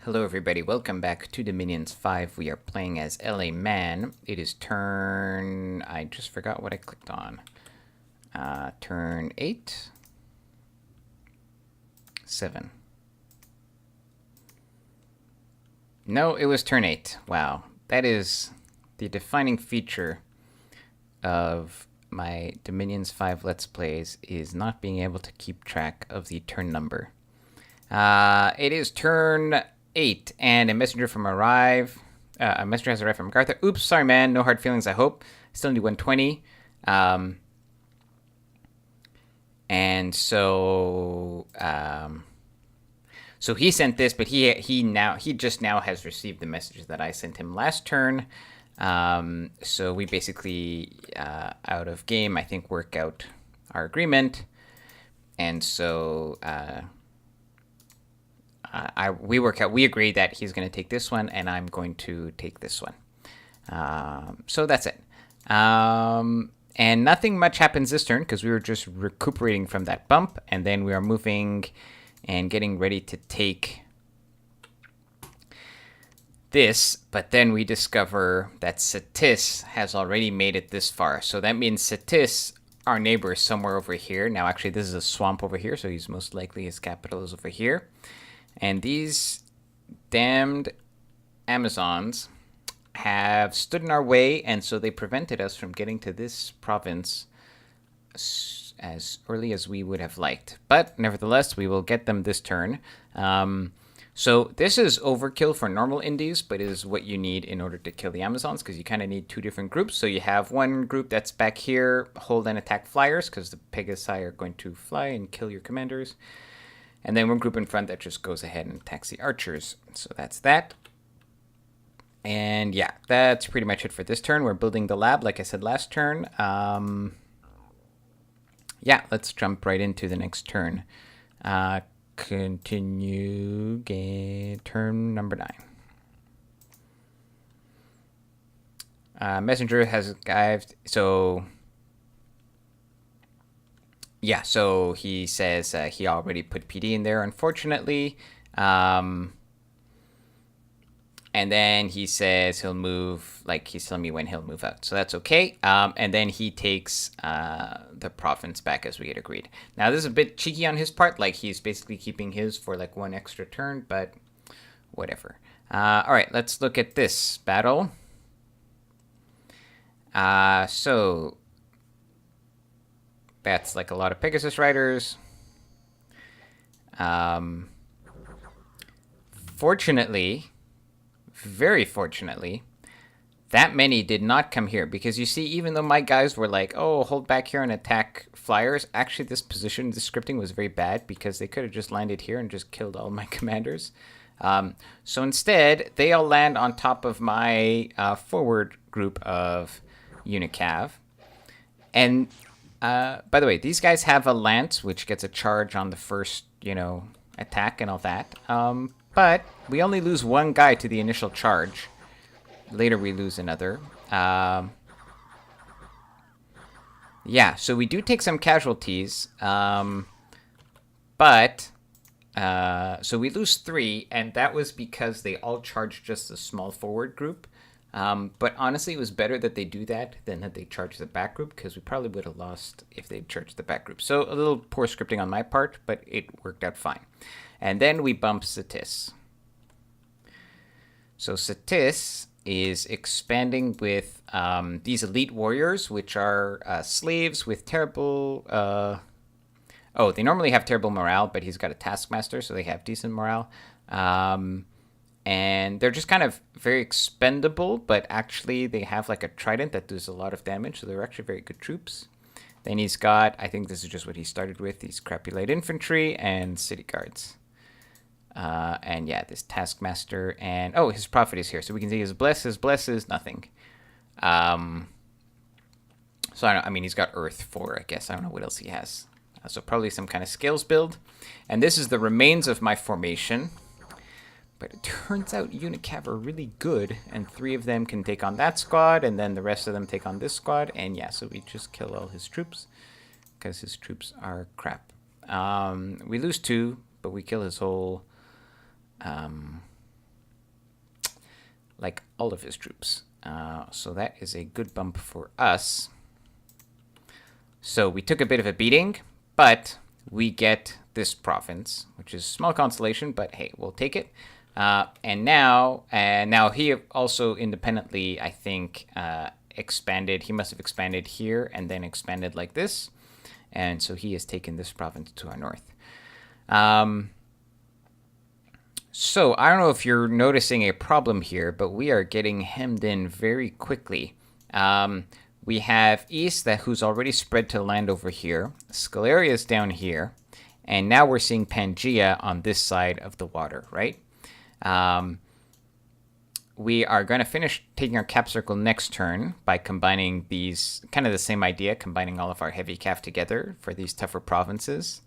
Hello everybody, welcome back to Dominions 5. We are playing as LA Man. It is turn... I just forgot what I clicked on. Turn 8? 7. No, it was turn 8. Wow. That is the defining feature of my Dominions 5 Let's Plays, is not being able to keep track of the turn number. It is turn 8, and a messenger a messenger has arrived from MacArthur. Oops, sorry, man. No hard feelings, I hope. Still need 120. And so he sent this, but he just now has received the message that I sent him last turn. So we basically, out of game, I think, work out our agreement. And so we agree that he's going to take this one, and I'm going to take this one. So that's it. And nothing much happens this turn because we were just recuperating from that bump, and then we are moving and getting ready to take this, but then we discover that Satis has already made it this far. So that means Satis, our neighbor, is somewhere over here. Now, actually, this is a swamp over here, so he's most likely his capital is over here. And these damned Amazons have stood in our way, and so they prevented us from getting to this province as early as we would have liked. But nevertheless, we will get them this turn. So this is overkill for normal indies, but it is what you need in order to kill the Amazons, because you kind of need two different groups. So you have one group that's back here, hold and attack flyers, because the Pegasi are going to fly and kill your commanders. And then one group in front that just goes ahead and attacks the archers. So that's that. And yeah, that's pretty much it for this turn. We're building the lab, like I said last turn. Yeah, let's jump right into the next turn. Continue turn number 9. Messenger has arrived, so... Yeah, so he says he already put PD in there, unfortunately. And then he says he'll move, like he's telling me when he'll move out. So that's okay. And then he takes the province back as we had agreed. Now, this is a bit cheeky on his part. Like, he's basically keeping his for like one extra turn, but whatever. All right, let's look at this battle. So... That's like a lot of Pegasus riders. Fortunately, very fortunately, that many did not come here. Because you see, even though my guys were like, oh, hold back here and attack flyers, actually this position, the scripting was very bad because they could have just landed here and just killed all my commanders. So instead, they all land on top of my forward group of Unicav. And... by the way, these guys have a lance, which gets a charge on the first, attack and all that. But we only lose one guy to the initial charge. Later we lose another. Yeah, so we do take some casualties. But so we lose 3, and that was because they all charged just a small forward group. But honestly, it was better that they do that than that they charge the back group, because we probably would have lost if they charged the back group. So a little poor scripting on my part, but it worked out fine. And then we bump Satis. So Satis is expanding with these elite warriors, which are slaves with terrible... they normally have terrible morale, but he's got a taskmaster, so they have decent morale. And they're just kind of very expendable, but actually they have like a trident that does a lot of damage, so they're actually very good troops. Then he's got, I think this is just what he started with, these crappy light infantry and city guards. And yeah, this taskmaster, and his prophet is here, so we can see his blesses, nothing. So I don't know, I mean, he's got earth 4, I guess. I don't know what else he has. So probably some kind of scales build. And this is the remains of my formation. But it turns out Unicav are really good, and 3 of them can take on that squad, and then the rest of them take on this squad, and yeah, so we just kill all his troops, because his troops are crap. We lose 2, but we kill his whole like all of his troops. So that is a good bump for us. So we took a bit of a beating, but we get this province, which is small consolation, but hey, we'll take it. And now he also independently, I think, expanded. He must have expanded here and then expanded like this. And so he has taken this province to our north. So I don't know if you're noticing a problem here, but we are getting hemmed in very quickly. We have East, who's already spread to land over here. Scalaria is down here. And now we're seeing Pangaea on this side of the water, right? We are going to finish taking our cap circle next turn by combining these, kind of the same idea, combining all of our heavy calf together for these tougher provinces.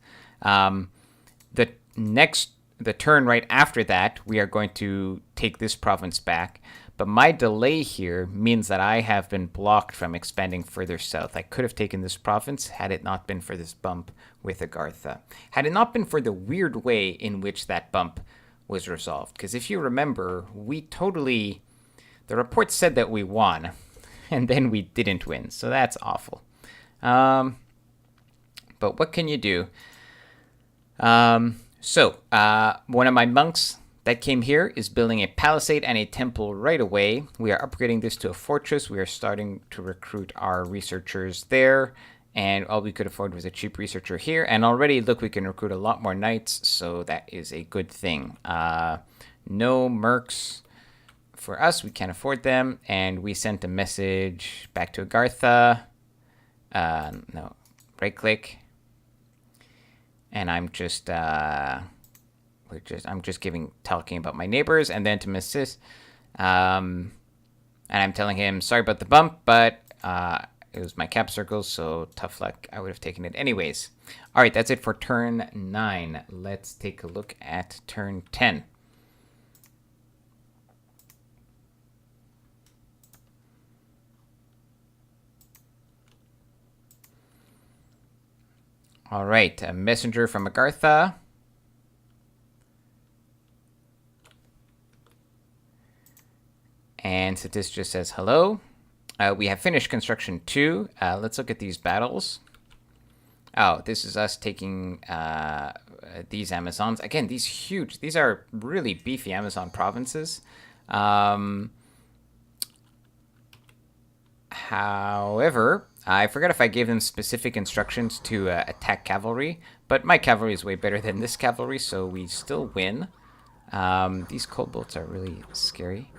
The turn right after that, we are going to take this province back. But my delay here means that I have been blocked from expanding further south. I could have taken this province had it not been for this bump with Agartha. Had it not been for the weird way in which that bump was resolved. Because if you remember, the report said that we won, and then we didn't win. So that's awful. But what can you do? So one of my monks that came here is building a palisade and a temple right away. We are upgrading this to a fortress. We are starting to recruit our researchers there. And all we could afford was a cheap researcher here. And already, look, we can recruit a lot more knights. So that is a good thing. No mercs for us. We can't afford them. And we sent a message back to Agartha. No, right click. And I'm just talking about my neighbors, and then to Mrs. And I'm telling him, sorry about the bump, but it was my cap circle, so tough luck. I would have taken it anyways. All right, that's it for turn 9. Let's take a look at turn 10. All right, a messenger from Agartha. And Satis just says hello. We have finished construction 2. Let's look at these battles. Oh, this is us taking these Amazons. Again, these are really beefy Amazon provinces. However, I forgot if I gave them specific instructions to attack cavalry, but my cavalry is way better than this cavalry, so we still win. These kobolds are really scary.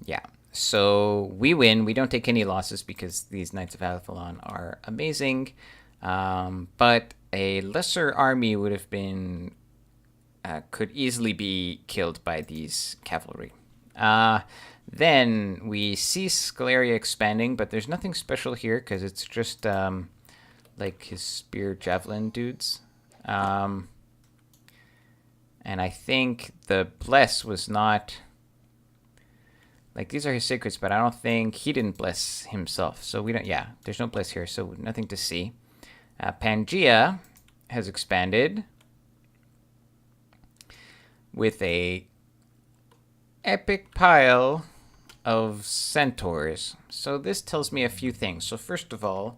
Yeah, so we win. We don't take any losses because these Knights of Athlon are amazing. But a lesser army would have been, could easily be killed by these cavalry. Then we see Scalaria expanding, but there's nothing special here because it's just like his spear javelin dudes. And I think the bless was not, like, these are his secrets, but I don't think he didn't bless himself. So we don't, yeah, there's no bless here, so nothing to see. Pangaea has expanded with a epic pile of centaurs. So this tells me a few things. So first of all,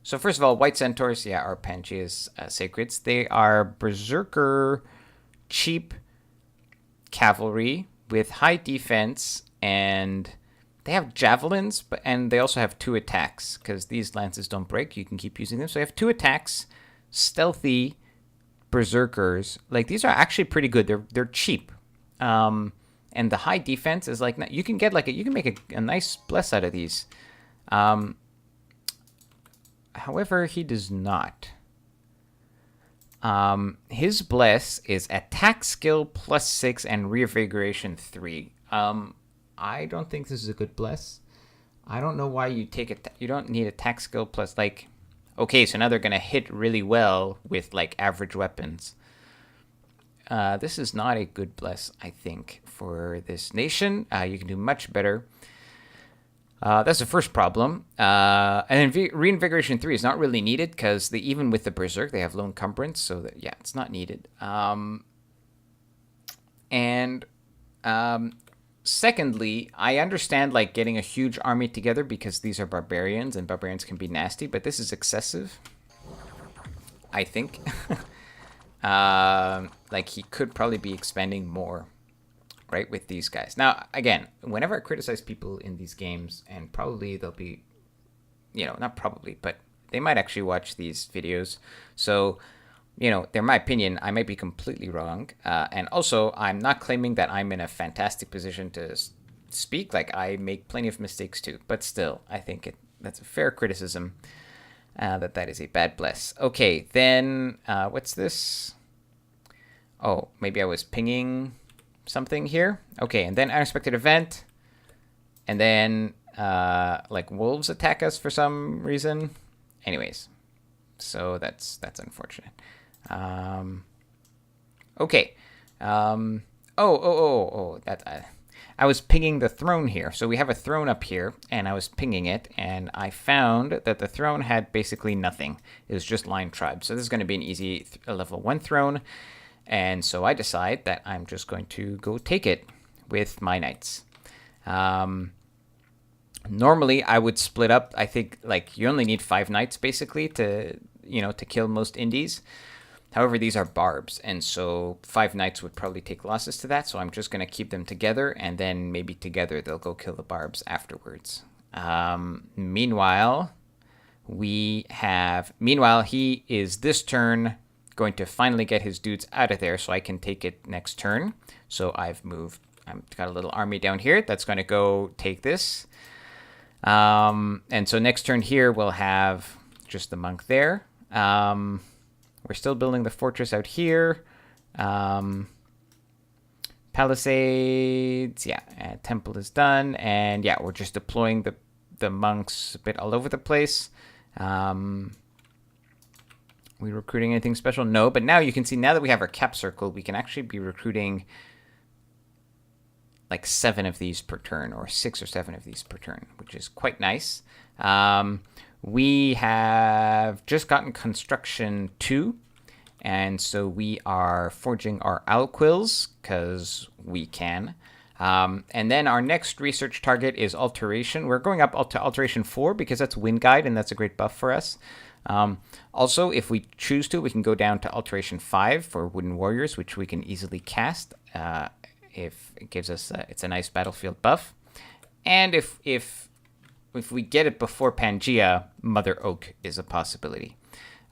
So first of all, white centaurs, yeah, are Pangaea's sacreds. They are berserker, cheap cavalry with high defense, and they have javelins, and they also have 2 attacks because these lances don't break. You can keep using them. So they have 2 attacks, stealthy berserkers. Like, these are actually pretty good. They're cheap, and the high defense is like, you can get you can make a nice bless out of these. However, he does not. His bless is attack skill +6 and reinvigoration 3. I don't think this is a good bless. I don't know why you take it. You don't need attack skill plus, like, okay, so now they're gonna hit really well with like average weapons. This is not a good bless, I think, for this nation. You can do much better. That's the first problem. And then Reinvigoration 3 is not really needed because even with the Berserk, they have low encumbrance. So, that, yeah, it's not needed. And secondly, I understand like getting a huge army together because these are barbarians and barbarians can be nasty, but this is excessive, I think. Like he could probably be expanding more, right, with these guys. Now, again, whenever I criticize people in these games, and probably they'll be, not probably, but they might actually watch these videos. So, they're my opinion. I might be completely wrong. And also, I'm not claiming that I'm in a fantastic position to speak. Like, I make plenty of mistakes too. But still, I think that's a fair criticism that is a bad bless. Okay, then what's this? Oh, maybe I was pinging something here. Okay, and then unexpected event. And then, like, wolves attack us for some reason. Anyways, so that's unfortunate. Okay. I was pinging the throne here. So we have a throne up here, and I was pinging it, and I found that the throne had basically nothing. It was just Lion Tribe. So this is going to be an easy level 1 throne. And so I decide that I'm just going to go take it with my knights. Normally, I would split up. I think like you only need 5 knights basically to kill most indies. However, these are barbs, and so 5 knights would probably take losses to that. So I'm just going to keep them together, and then maybe together they'll go kill the barbs afterwards. Meanwhile, he is this turn going to finally get his dudes out of there, so I can take it next turn. So I've got a little army down here that's going to go take this. And so next turn here, we'll have just the monk there. We're still building the fortress out here. Palisades, yeah, temple is done. And yeah, we're just deploying the monks a bit all over the place. We recruiting anything special? No, but now you can see, now that we have our cap circle, we can actually be recruiting like 7 of these per turn, or 6 or 7 of these per turn, which is quite nice. We have just gotten construction 2, and so we are forging our owl quills because we can. And then our next research target is alteration. We're going up to alteration 4 because that's wind guide, and that's a great buff for us. Also, if we choose to, we can go down to alteration 5 for wooden warriors, which we can easily cast if it gives us it's a nice battlefield buff. And if we get it before Pangea, Mother Oak is a possibility.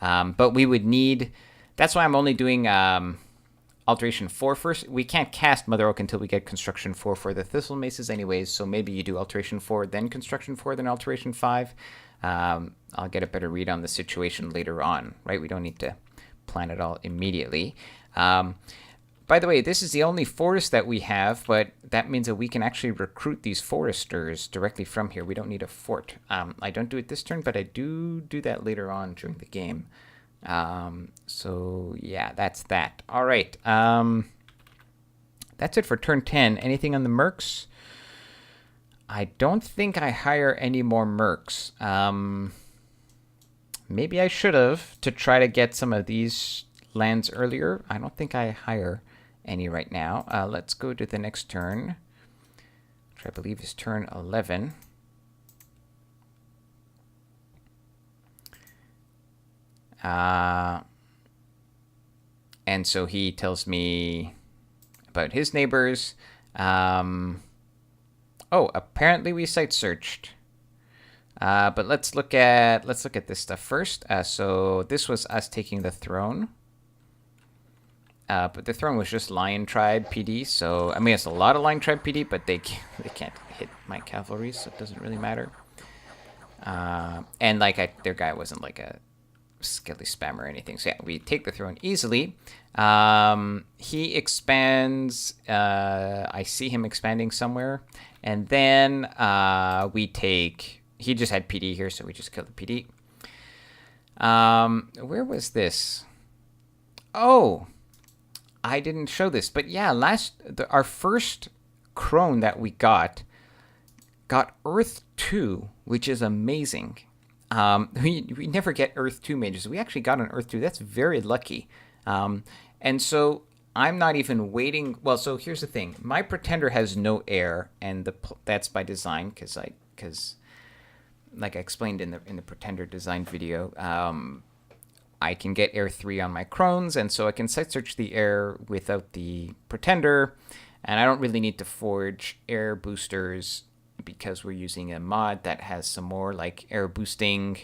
But we would need, that's why I'm only doing alteration 4 first. We can't cast Mother Oak until we get construction 4 for the Thistle Maces anyways, so maybe you do alteration 4, then construction 4, then alteration 5. I'll get a better read on the situation later on, right? We don't need to plan it all immediately. By the way, this is the only forest that we have, but that means that we can actually recruit these foresters directly from here. We don't need a fort. I don't do it this turn, but I do that later on during the game. So yeah, that's that. All right. That's it for turn 10. Anything on the mercs? I don't think I hire any more mercs. Maybe I should have to try to get some of these lands earlier. I don't think I hire any right now. Let's go to the next turn, which I believe is turn 11. And so he tells me about his neighbors. Oh, apparently we site searched. But let's look at this stuff first. So this was us taking the throne. But the throne was just Lion Tribe PD. So I mean, it's a lot of Lion Tribe PD, but they can't hit my cavalry, so it doesn't really matter. And like their guy wasn't like a skelly spam or anything. So yeah, we take the throne easily. He expands. I see him expanding somewhere. And then we take... He just had PD here, so we just killed the PD. Where was this? Oh, I didn't show this. But yeah, our first crone that we got got Earth 2, which is amazing. We never get Earth 2 mages. We actually got an Earth 2. That's very lucky. And so I'm not even waiting. Well, so here's the thing. My Pretender has no air, and that's by design because like I explained in the Pretender design video, I can get air 3 on my Crones, and so I can site search the air without the Pretender, and I don't really need to forge air boosters because we're using a mod that has some more like air boosting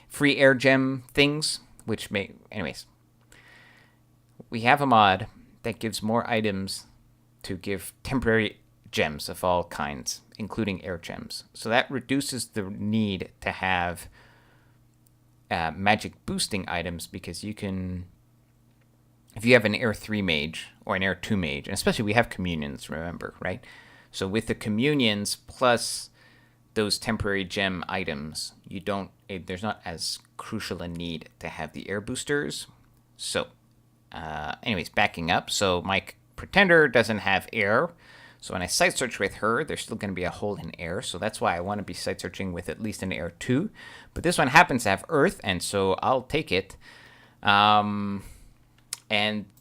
free air gem things, which may... Anyways, we have a mod that gives more items to give temporary gems of all kinds, including air gems. So that reduces the need to have magic boosting items, because you can, if you have an air 3 mage or an air 2 mage, and especially we have communions, remember, right? So with the communions plus those temporary gem items, there's not as crucial a need to have the air boosters. So anyways, backing up, so my Pretender doesn't have air, so when I site search with her, there's still going to be a hole in air, so that's why I want to be site searching with at least an air 2. But this one happens to have earth, and so I'll take it. And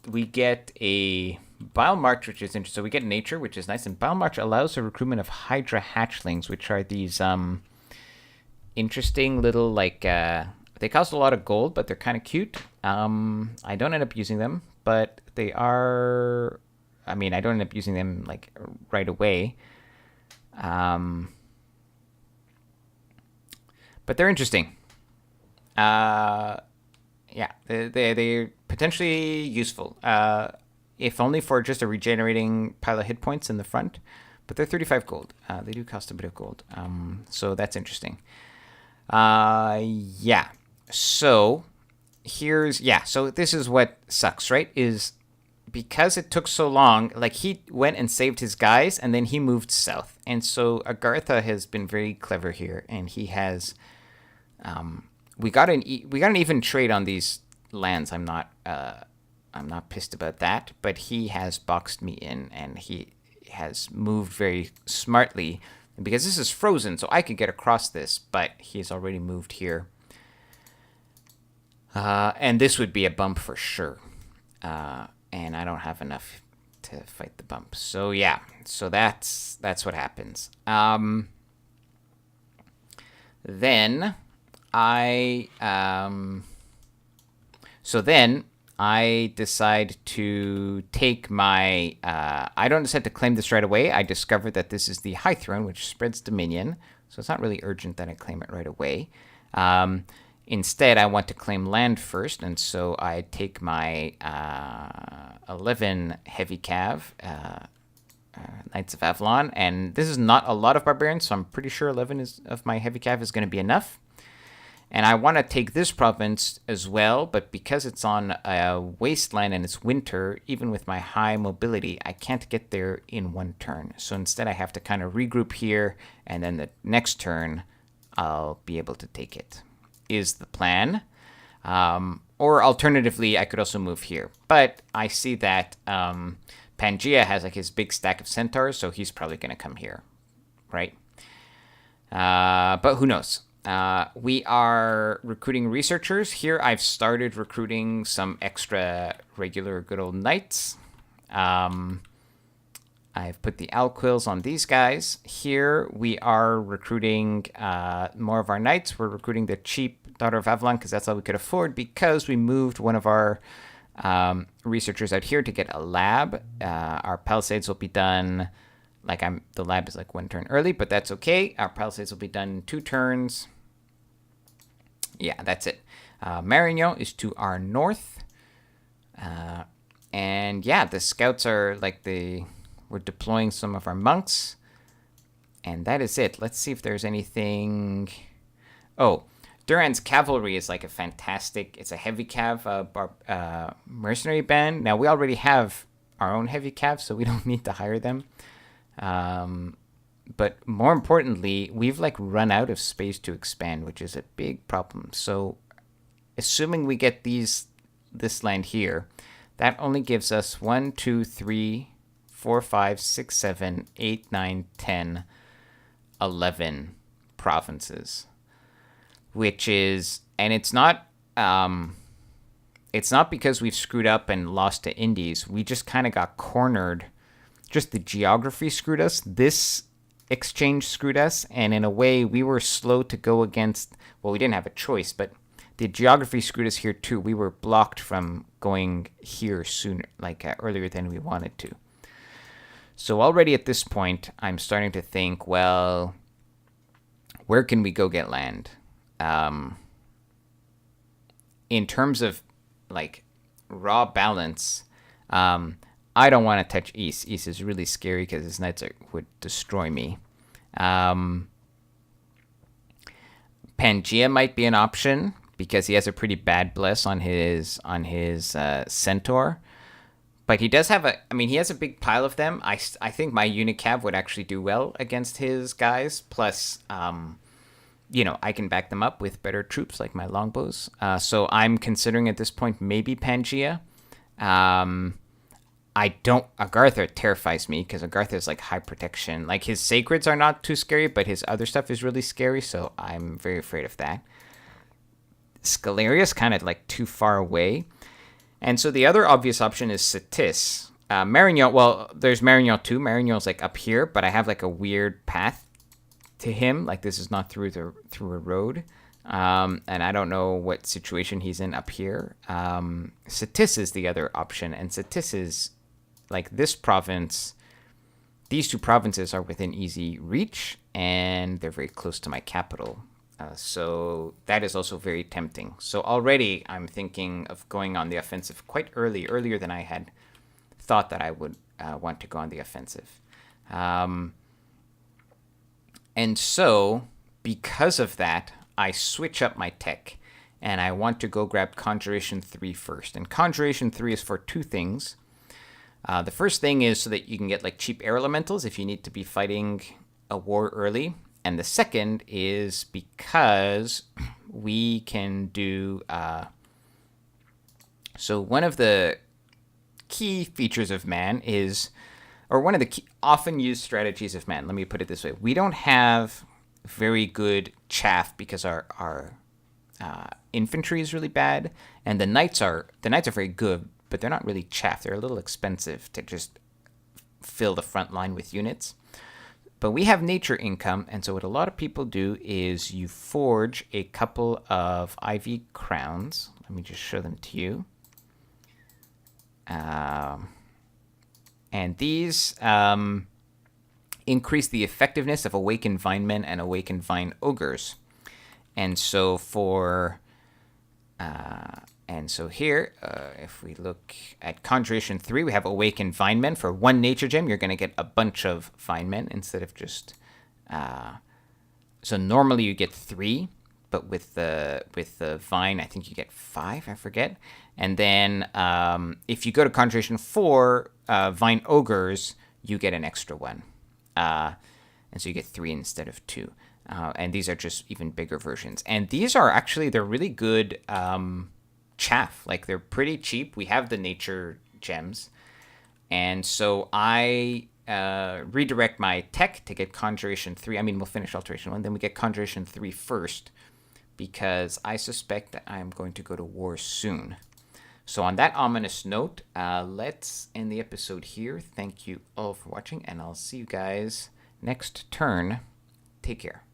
we get a Bile March, which is interesting. So we get nature, which is nice, and Bile March allows the recruitment of Hydra hatchlings, which are these interesting little, like, they cost a lot of gold, but they're kind of cute. I don't end up using them, but they are... I mean, I don't end up using them, like, right away. But they're interesting. Yeah, they're potentially useful. If only for just a regenerating pile of hit points in the front. But they're 35 gold. They do cost a bit of gold. So that's interesting. Yeah. So so this is what sucks, right? Is because it took so long, like he went and saved his guys and then he moved south. And so Agartha has been very clever here, and he has we got an even trade on these lands. I'm not pissed about that, but he has boxed me in, and he has moved very smartly because this is frozen, so I could get across this, but he's already moved here. And this would be a bump for sure. And I don't have enough to fight the bump. So yeah, so that's what happens. Then I decide to take my... I don't decide to claim this right away. I discovered that this is the High Throne, which spreads Dominion. So it's not really urgent that I claim it right away. Instead, I want to claim land first, and so I take my 11 heavy cav, Knights of Avalon, and this is not a lot of barbarians, so I'm pretty sure 11 of my heavy cav is going to be enough. And I want to take this province as well, but because it's on a wasteland and it's winter, even with my high mobility, I can't get there in one turn. So instead, I have to kind of regroup here, and then the next turn, I'll be able to take it. Is the plan. Or alternatively, I could also move here. But I see that Pangea has like his big stack of centaurs, so he's probably going to come here, right? But who knows? We are recruiting researchers. Here I've started recruiting some extra regular good old knights. I've put the Alquills on these guys. Here we are recruiting more of our knights. We're recruiting the cheap Daughter of Avalon because that's all we could afford, because we moved one of our researchers out here to get a lab. Our palisades will be done, the lab is like 1 turn early, but that's okay. Our palisades will be done in 2 turns. Yeah, that's it. Marignan is to our north. And yeah, the scouts are we're deploying some of our monks. And that is it. Let's see if there's anything. Oh, Duran's cavalry is like a fantastic, it's a heavy cav mercenary band. Now, we already have our own heavy cav, so we don't need to hire them. But more importantly, we've run out of space to expand, which is a big problem. So assuming we get this land here, that only gives us 1, 2, 3, 4, 5, 6, 7, 8, 9, 10, 11 provinces, which is, and it's not because we've screwed up and lost to Indies. We just kind of got cornered. Just the geography screwed us. This exchange screwed us. And in a way, we were slow to go against. Well, we didn't have a choice, but the geography screwed us here too. We were blocked from going here sooner, earlier than we wanted to. So already at this point, I'm starting to think, well, where can we go get land? In terms of raw balance, I don't want to touch East. East is really scary because his knights would destroy me. Pangaea might be an option because he has a pretty bad bless on his centaur. But he does have he has a big pile of them. I think my Unicav would actually do well against his guys. Plus, I can back them up with better troops like my longbows. So I'm considering at this point maybe Pangaea. Agartha terrifies me because Agartha is high protection. His sacreds are not too scary, but his other stuff is really scary. So I'm very afraid of that. Scalarius kind of too far away. And so the other obvious option is Satis. Marignan, well, there's Marignan too. Marignan's up here, but I have a weird path to him. This is not through a road. And I don't know what situation he's in up here. Satis is the other option. And Satis is this province. These two provinces are within easy reach, and they're very close to my capital. So that is also very tempting. So already I'm thinking of going on the offensive quite earlier than I had thought that I would want to go on the offensive. And so because of that, I switch up my tech and I want to go grab Conjuration 3 first. And Conjuration 3 is for two things. The first thing is so that you can get cheap air elementals if you need to be fighting a war early. And the second is because we can do... so one of the key features of man is... Or one of the often used strategies of man, let me put it this way. We don't have very good chaff because our infantry is really bad. And the knights are very good, but they're not really chaff. They're a little expensive to just fill the front line with units. But we have nature income, and so what a lot of people do is you forge a couple of ivy crowns. Let me just show them to you. And these increase the effectiveness of Awakened Vinemen and Awakened Vine Ogres. And so here, if we look at Conjuration 3, we have Awakened Vinemen. For one nature gem, you're going to get a bunch of Vinemen instead of just... so normally you get 3, but with the Vine, I think you get 5, I forget. And then if you go to Conjuration 4, Vine Ogres, you get an extra one. And so you get 3 instead of 2. And these are just even bigger versions. And these are actually, they're really good... chaff. They're pretty cheap. We have the nature gems. And so I redirect my tech to get Conjuration 3. We'll finish Alteration 1. Then we get Conjuration 3 first because I suspect that I'm going to go to war soon. So on that ominous note, let's end the episode here. Thank you all for watching, and I'll see you guys next turn. Take care.